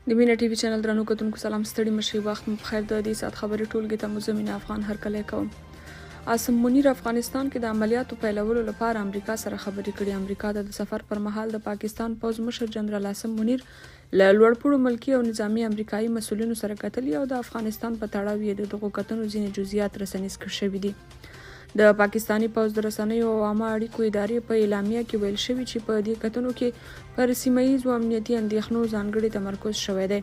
د مینا ټي وي چینل درنو کتونکو سلام ستړي مشي وخت مو بخیر. د دې سات خبرې ټولګي ته مزمن افغان هرکلی کوم. عاصم منیر افغانستان کې د عملیاتو پیلولو لپاره امریکا سره خبرې کړي. امریکا د سفر پر مهال د پاکستان پوځ مشر جنرال عاصم منیر له لوړپوړو ملکي او نظامی امریکایي مسؤلینو سره کتلي او د افغانستان په تړاو یې د دغو کتنو ځینې جزئیات رسنیز کړي شوي دي. د پاکستانی پوځ د رسنیو او عامه اړیکو ادارې په اعلامیه کې ویل شوي چې په دې کتنو کې پر سیمه ییزو امنیتي اندېښنو ځانګړی تمرکز شوی دی.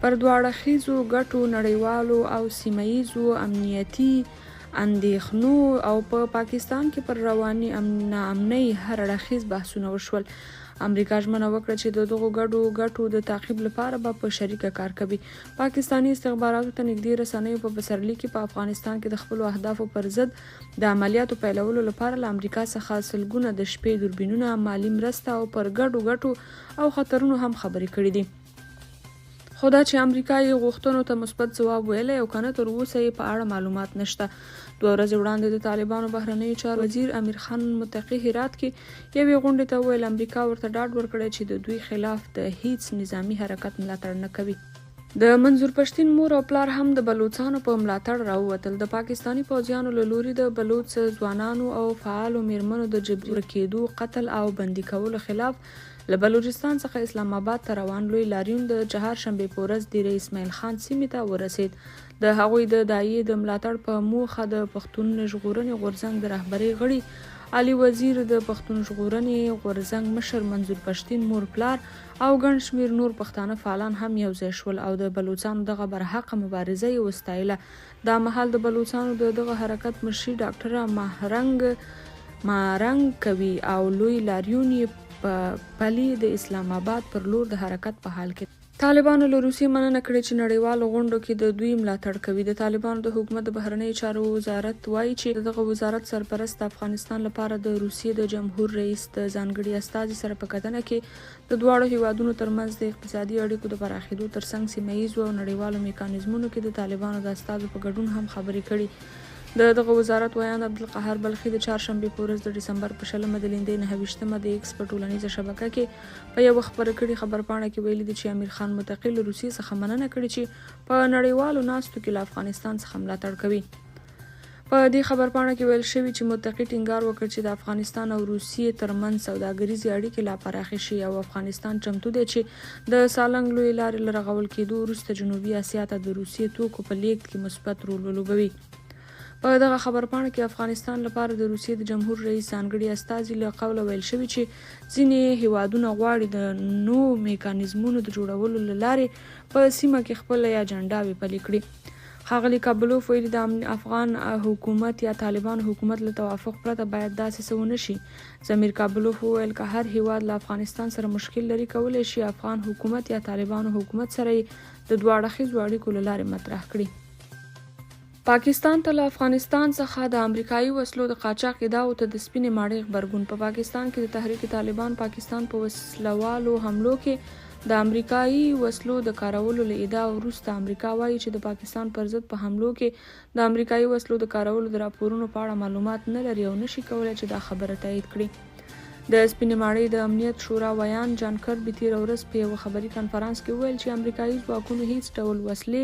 پر دوه اړخیزو ګټو، نړیوالو او سیمه ییزو امنیتي اندېښنو او په پاکستان کې پر رواني ناامنۍ هر اړخیز بحثونه وشول. امریکا ژمنه وکړه چې د دغو ګټو د تعقیب لپاره به په شریکه کار کوي. پاکستانی استخباراتو ته نږدې رسنیو په بسرلي کې په افغانستان کې د خپلو اهدافو پر ضد د عملیاتو پیلولو لپاره له امریکا څخه سلګونه د شپې دوربینونه، مالي مرسته او پر ګټو او خطرونو هم خبرې کړې دي. خو دا چې امریکا یې غوښتنو ته مثبت ځواب ویلی او کنه تر اوسه یې په اړه معلومات نشته. 2 ورځې وړاندې د طالبانو بهرنیو چارو وزیر امیر خان متقي هرات کې یوې غونډې ته وویل امریکا ورته ډاډ ورکړی چې د دوی خلاف د هیڅ نظامی حرکت ملاتړ نه کوي. د منظور پښتین مور او پلار هم د بلوڅانو په ملاتړ راووتل. د پاکستانی پوځیانو له لوري د بلوڅ ځوانانو او فعالو میرمنو د جبري کېدو، قتل او بندي کولو خلاف له بلوچستان څخه اسلام آباد ته روان لوی لاریون د چهارشنبې په ورځ دیر اسماعیل خان سیمې ته ورسید. د هغوی د داعیې د ملاتړ په موخه د پښتون ژغورنې غورځنګ د رهبرۍ غړي علي وزیر، د پښتون ژغورنې غورځنګ مشر منظور پښتین مور پلار او ګڼ شمېر نور پښتانه فعالان هم یو ځای شول او د بلوڅانو دغه برحقه مبارزه یې وستایله. دا مهال د بلوڅانو د دغه حرکت مشري ډاکټره مارنګ کوي او لوی لاریون یې په پلي د اسلام آباد پر لور د حرکت په حال کې. طالبانو له روسیې مننه کړې چې نړیوالو غونډو کې د دوی ملاتړ کوي. د طالبانو د حکومت د بهرنیو چارو وزارت وایي چې دغه وزارت سرپرست د افغانستان لپاره د روسیې د جمهور رئیس د ځانګړي استازي سره په کتنه کې د دواړو هیوادونو ترمنځ د اقتصادي اړیکو د پراخېدو ترڅنګ سیمه ییزو او نړیوالو میکانیزمونو کې د طالبانو د استازو په ګډون هم خبرې کړي. د دغه وزارت ویان عبدالقهار بلخي د چهارشنبې په ورځ د ډسمبر په 20 د لیندۍ 29 د ایکس په ټولنیزه شبکه کې په یوه خبره کړي خبرپاڼه کې ویلي دي چې امیر خان متقي له روسیې څخه مننه کړې چې په نړیوالو ناستو کې له افغانستان څخه ملاتړ کوي. په دې خبرپاڼه کې ویل شوي چې متقي ټینګار وکړ چې د افغانستان او روسیې ترمنځ سوداګریزې اړیکې لا پراخې شي او افغانستان چمتو دی چې د سالنګ لویې لارې له رغول کېدو وروسته جنوبي اسیا ته د روسیې توکو په لیږد کې مثبت رول ولوبوي. په دغه خبرپاڼه کې افغانستان لپاره د روسیې د جمهور رئیس ځانګړي استازي له قوله ویل شوي چې ځینې هیوادونه غواړي د نوو میکانیزمونو د جوړولو له لارې په سیمه کې خپله اجنډاوې پلي کړي. ښاغلي کابلوف ویلي د افغان حکومت یا طالبانو حکومت له توافق پرته باید داسې څه ونه شي. ضمیر کابلوف وویل که هر هیواد له افغانستان سره مشکل لري کولی شي افغان حکومت یا طالبانو حکومت سره یې د دوه اړخیزو اړیکو له لارې مطرح کړي. پاکستان ته له افغانستان څخه د امریکایي وسلو د قاچاق ادعاو ته د سپینې ماڼۍ غبرګون. په پاکستان کې د تحریک طالبان پاکستان په وسلوالو حملو کې د امریکایي وسلو د کارولو له ادعا وروسته امریکا وایي چې د پاکستان پر ضد په حملو کې د امریکایي وسلو د کارولو د راپورونو په اړه معلومات نه لري او نشي کولی چې دا خبره تایید کړي. د سپینې ماڼۍ د امنیت شورا ویان جان کربي تېره ورځ په یوه خبري کنفرانس کې وویل چې امریکایي ځواکونو هیڅ ډول وسلې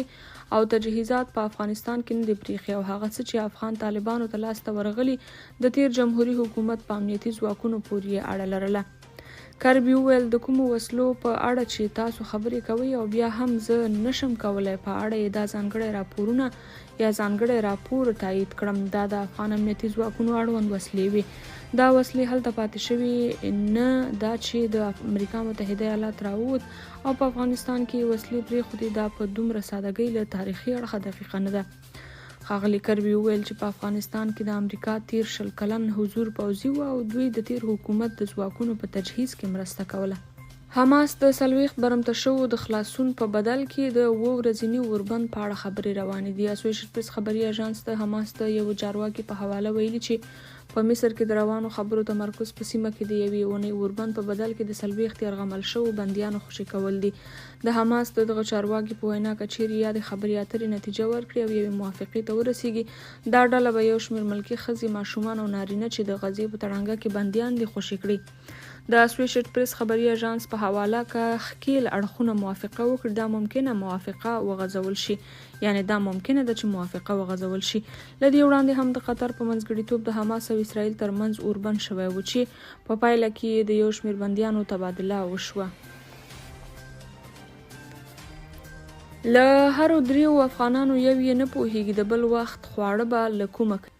او تجهیزات په افغانستان کې نه دي پریښي او هغه څه چې افغان طالبانو ته لاسته ورغلي د تیر جمهوري حکومت په امنیتي ځواکونو پورې یې اړه لرله. کربي وویل د کومو وسلو په اړه چې تاسو خبرې کوئ او بیا هم زه نشم کولی په اړه یې دا ځانګړي راپورونه یا ځانګړی راپور تایید کړم. دا د افغان امنیتي ځواکونو اړوند وسلې وي. دا وسلې هلته پاتې شوي نه دا چې د امریکا متحده ایالات راووت او په افغانستان کې وسلې پرېښودې. دا په دومره سادهګۍ له تاریخي اړخه دقیقه نه ده. ښاغلي کربي وویل چې په افغانستان کې د امریکا 13 کلن حضور پوځي و او دوی د تیر حکومت د ځواکونو په تجهیز کې مرسته کوله. حماس د 40 برمته شوو د خلاصون په بدل کې د 7 ورځني اوربند په اړه خبرې روانې دي. اسوشیټډ پریس خبري اژانس د حماس د یو چارواکي په حواله ویلي چې په مصر کې د روانو خبرو تمرکز په سیمه کې د یوې اونۍ اوربند په بدل کې د 40 یرغمل شوو بندیانو خوشي کول دي. د حماس دغه چارواکي په وینا که چیرې یا د خبرې اترې نتیجه ورکړي او یوې موافقې ته ورسیږي دا ډله به یو شمېر ملکي ښځې، ماشومان او نارینه چې د غزې په تړانګه کې بندیان دي خوشي کړي. د اسوسییټ پریس خبري اژانس په حواله که ښکیل اړخونه موافقه وکړي دا ممکنه موافقه وغځول شي، یعنی دا ممکنه ده چې موافقه وغځول شي. له دې وړاندې هم د قطر په منځګړیتوب د حماس او اسرائیل ترمنځ اوربند شوی و چې په پایله کې د یو شمېر بندیانو تبادله وشوه. له هرو دریو افغانانو یو یې نه پوهیږي د بل وخت خواړه به له کومه کوي.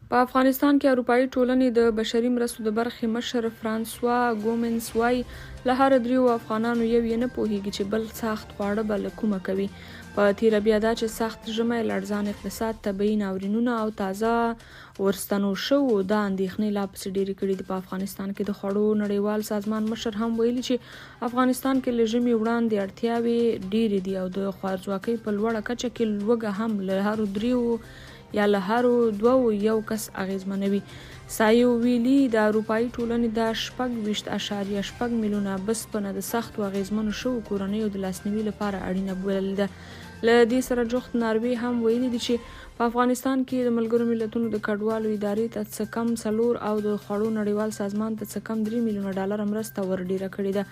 په افغانستان کې اروپایي ټولنې د بشري مرستو د برخې مشر فرانسوا ګومنس وایي له هر دریو افغانانو یو یې نه پوهیږي چې بل سخت خواړه به له کومه کوي. په تیره بیا دا چې سخت ژمی، لړزان اقتصاد، طبیعي ناورینونه او تازه ورستنو شوو دا اندېښنې لا پسې ډېرې کړي دي. په افغانستان کې د خوړو نړیوال سازمان مشر هم ویلي چې افغانستان کې له ژمي وړاندې اړتیاوې ډېرې دي او د خوارځواکۍ په لوړه کچه کې لوږه هم له هرو دریو یا له هرو دوو یو کس اغیزمنوي. سایو ویلي د اروپایي ټولنې د 26.6 میلیونه بسپنه د سختو اغیزمنو شوو کورنیو د لاسنیوي لپاره اړینه بللې ده. له دې سره جوخت ناروې هم ویلي دي چې په افغانستان کې د ملګرو ملتونو د کډوالو ادارې ته څه کم 4 او د خوړو نړیوال سازمان ته څه کم 3 میلیونه ډالر مرسته ورډیره کړې ده.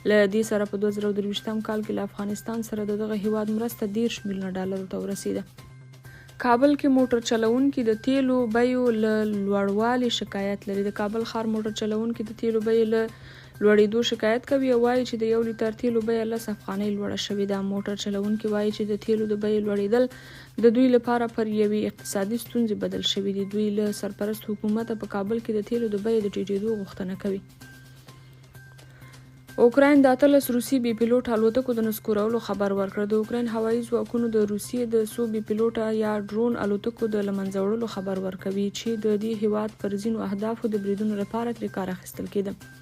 له دې سره په 2023 کال کې له افغانستان سره دغه هیواد مرسته 10 میلیونه ډالرو ته ورسیده. کابل کې موټر چلوونکي د تیلو بیو له لوړوالي شکایت لري. د کابل ښار موټر چلوونکي د تیلو بیې له لوړېدو شکایت کوي او وایي چې د 1 لیټر تیلو بیه 10 افغانۍ لوړه شوې ده. موټر چلوونکي وایي چې د تیلو د بیې لوړېدل د دوی لپاره پر یوې اقتصادي ستونزې بدل شوي دي. دوی له سرپرست حکومت په کابل کې د تیلو د بیې د ټیټېدو غوښتنه کوي. اوکراین د 18 روسي بي پیلوټ الوتکو د نسکورولو خبر ورکړ. د اوکراین هوایي ځواکونو د روسیې د 100 بي پیلوټه یا ډرون الوتکو د له منځه وړلو خبر ورکوي چې د دې هیواد پر ځینو اهدافو د بریدونو لپاره ترې کار اخیستل کېده.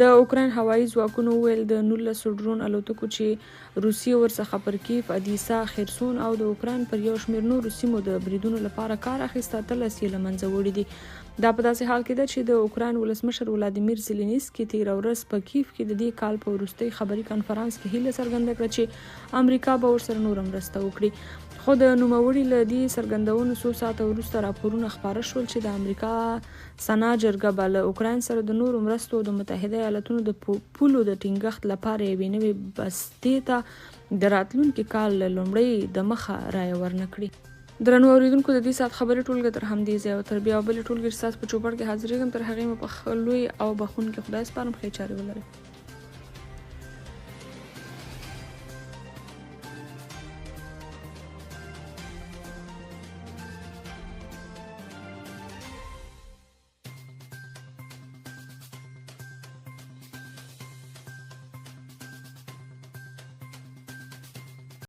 د اوکراین هوایي ځواکونو وویل د 19 ډرون الوتکو چې روسیې ورڅخه پر کیف، ادیسا، خرسون او د اوکراین پر یو شمېر نورو سیمو د بریدونو لپاره کار اخیسته 13 یې له منځه وړي دي. دا په داسې حال کې ده چې د اوکراین ولسمشر ولادیمیر زيلنسکي تېره ورځ په کیف کې د دې کال په وروستي خبري کنفرانس کې هیله څرګنده کړه چې امریکا به ورسره نور مرسته وکړي. خو د نوموړي له دې څرګندونو څو ساعته وروسته راپورونه خپاره شول چې د امریکا سنا جرګه به له اوکراین سره د نورو مرستو او د متحده ایالاتونو د پولو د ټینګښت لپاره یوې نوې بستې ته د راتلونکي کال له لومړۍ د مخه رایه ورنکړي. درنو اوریدونکو، د دې ساعت خبرې ټولګه تر همدې ځایه او تر بیا بلې ټولګې چې ستاسو په چوپړ کې حاضرېږم تر هغې مو په ښه لوی او بخښونکي خدای سپارم. ښې چارې ولرئ.